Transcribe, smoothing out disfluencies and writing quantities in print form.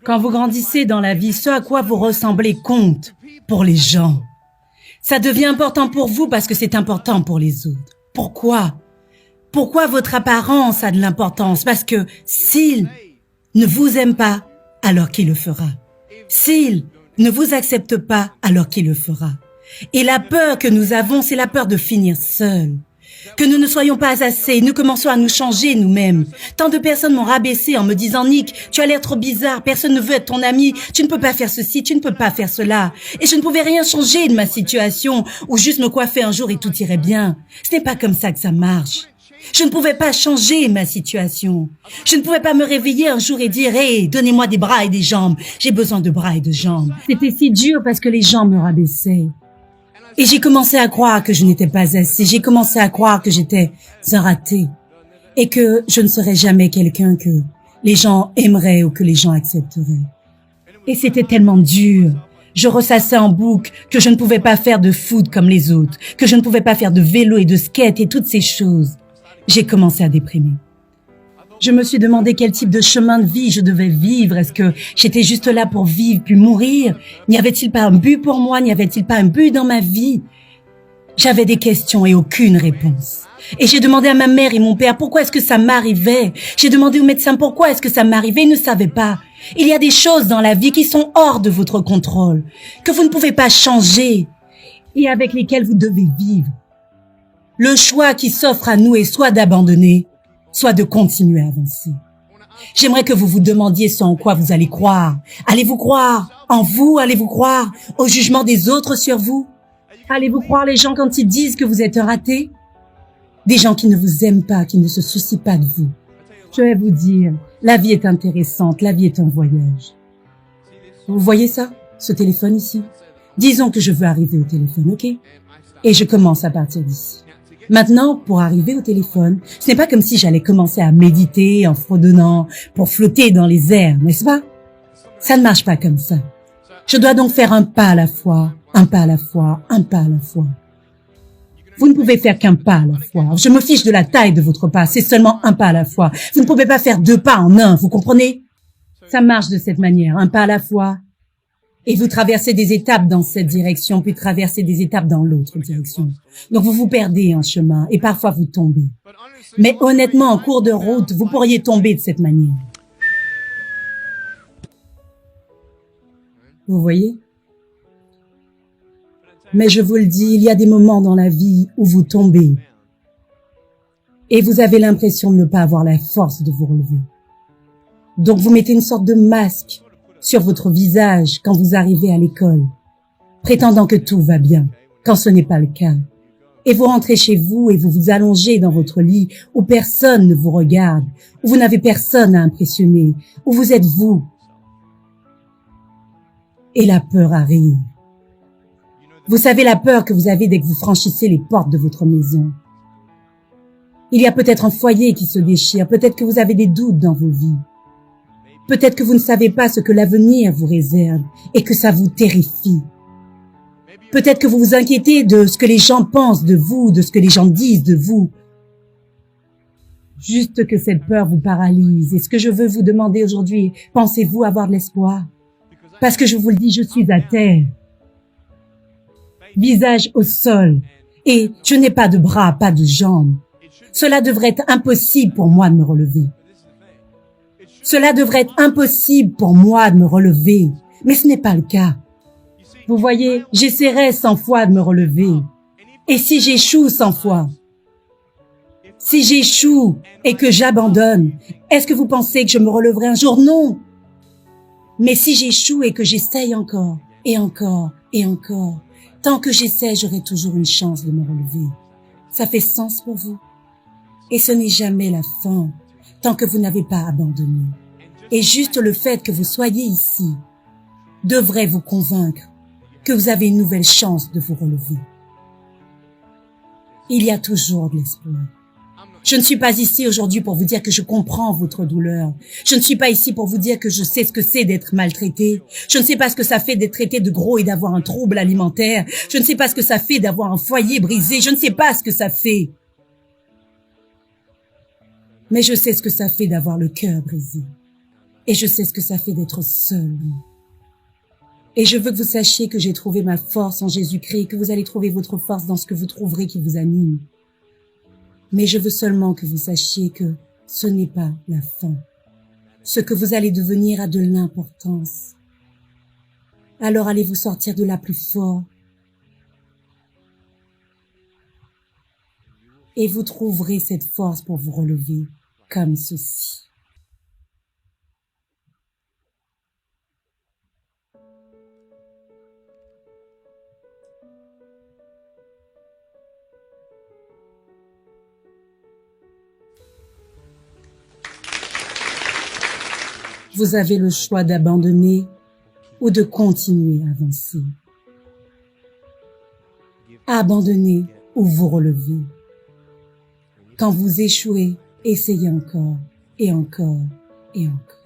Quand vous grandissez dans la vie, ce à quoi vous ressemblez compte pour les gens. Ça devient important pour vous parce que c'est important pour les autres. Pourquoi? Pourquoi votre apparence a de l'importance? Parce que s'il ne vous aime pas, alors qu'il le fera. S'il ne vous accepte pas, alors qu'il le fera. Et la peur que nous avons, c'est la peur de finir seul. Que nous ne soyons pas assez, nous commençons à nous changer nous-mêmes. Tant de personnes m'ont rabaissé en me disant « Nick, tu as l'air trop bizarre, personne ne veut être ton ami, tu ne peux pas faire ceci, tu ne peux pas faire cela. » Et je ne pouvais rien changer de ma situation, ou juste me coiffer un jour et tout irait bien. Ce n'est pas comme ça que ça marche. Je ne pouvais pas changer ma situation. Je ne pouvais pas me réveiller un jour et dire « Hey, donnez-moi des bras et des jambes. J'ai besoin de bras et de jambes. » C'était si dur parce que les gens me rabaissaient. Et j'ai commencé à croire que je n'étais pas assez. J'ai commencé à croire que j'étais un raté. Et que je ne serais jamais quelqu'un que les gens aimeraient ou que les gens accepteraient. Et c'était tellement dur. Je ressassais en boucle que je ne pouvais pas faire de foot comme les autres, que je ne pouvais pas faire de vélo et de skate et toutes ces choses. J'ai commencé à déprimer. Je me suis demandé quel type de chemin de vie je devais vivre. Est-ce que j'étais juste là pour vivre puis mourir? N'y avait-il pas un but pour moi? N'y avait-il pas un but dans ma vie? J'avais des questions et aucune réponse. Et j'ai demandé à ma mère et mon père pourquoi est-ce que ça m'arrivait. J'ai demandé au médecin pourquoi est-ce que ça m'arrivait. Ils ne savaient pas. Il y a des choses dans la vie qui sont hors de votre contrôle, que vous ne pouvez pas changer et avec lesquelles vous devez vivre. Le choix qui s'offre à nous est soit d'abandonner, soit de continuer à avancer. J'aimerais que vous vous demandiez ce en quoi vous allez croire. Allez-vous croire en vous? Allez-vous croire au jugement des autres sur vous? Allez-vous croire les gens quand ils disent que vous êtes un raté? Des gens qui ne vous aiment pas, qui ne se soucient pas de vous. Je vais vous dire, la vie est intéressante, la vie est un voyage. Vous voyez ça? Ce téléphone ici? Disons que je veux arriver au téléphone, ok? Et je commence à partir d'ici. Maintenant, pour arriver au téléphone, ce n'est pas comme si j'allais commencer à méditer en fredonnant pour flotter dans les airs, n'est-ce pas? Ça ne marche pas comme ça. Je dois donc faire un pas à la fois, un pas à la fois, un pas à la fois. Vous ne pouvez faire qu'un pas à la fois. Je me fiche de la taille de votre pas, c'est seulement un pas à la fois. Vous ne pouvez pas faire deux pas en un, vous comprenez? Ça marche de cette manière, un pas à la fois. Et vous traversez des étapes dans cette direction, puis traversez des étapes dans l'autre direction. Donc vous vous perdez en chemin et parfois vous tombez. Mais honnêtement, en cours de route, vous pourriez tomber de cette manière. Vous voyez? Mais je vous le dis, il y a des moments dans la vie où vous tombez et vous avez l'impression de ne pas avoir la force de vous relever. Donc vous mettez une sorte de masque sur votre visage quand vous arrivez à l'école, prétendant que tout va bien, quand ce n'est pas le cas. Et vous rentrez chez vous et vous vous allongez dans votre lit où personne ne vous regarde, où vous n'avez personne à impressionner, où vous êtes vous. Et la peur arrive. Vous savez la peur que vous avez dès que vous franchissez les portes de votre maison. Il y a peut-être un foyer qui se déchire, peut-être que vous avez des doutes dans vos vies. Peut-être que vous ne savez pas ce que l'avenir vous réserve et que ça vous terrifie. Peut-être que vous vous inquiétez de ce que les gens pensent de vous, de ce que les gens disent de vous. Juste que cette peur vous paralyse. Et ce que je veux vous demander aujourd'hui, pensez-vous avoir de l'espoir? Parce que je vous le dis, je suis à terre, visage au sol, et je n'ai pas de bras, pas de jambes. Cela devrait être impossible pour moi de me relever. Cela devrait être impossible pour moi de me relever, mais ce n'est pas le cas. Vous voyez, j'essaierai 100 fois de me relever. Et si j'échoue 100 fois, si j'échoue et que j'abandonne, est-ce que vous pensez que je me relèverai un jour? Non. Mais si j'échoue et que j'essaye encore, et encore, et encore, tant que j'essaie, j'aurai toujours une chance de me relever. Ça fait sens pour vous? Et ce n'est jamais la fin, tant que vous n'avez pas abandonné. Et juste le fait que vous soyez ici devrait vous convaincre que vous avez une nouvelle chance de vous relever. Il y a toujours de l'espoir. Je ne suis pas ici aujourd'hui pour vous dire que je comprends votre douleur. Je ne suis pas ici pour vous dire que je sais ce que c'est d'être maltraité. Je ne sais pas ce que ça fait d'être traité de gros et d'avoir un trouble alimentaire. Je ne sais pas ce que ça fait d'avoir un foyer brisé. Je ne sais pas ce que ça fait. Mais je sais ce que ça fait d'avoir le cœur brisé. Et je sais ce que ça fait d'être seul. Et je veux que vous sachiez que j'ai trouvé ma force en Jésus-Christ, que vous allez trouver votre force dans ce que vous trouverez qui vous anime. Mais je veux seulement que vous sachiez que ce n'est pas la fin. Ce que vous allez devenir a de l'importance. Alors allez vous sortir de là plus fort. Et vous trouverez cette force pour vous relever comme ceci. Vous avez le choix d'abandonner ou de continuer à avancer. Abandonnez ou vous relevez. Quand vous échouez, essayez encore et encore et encore.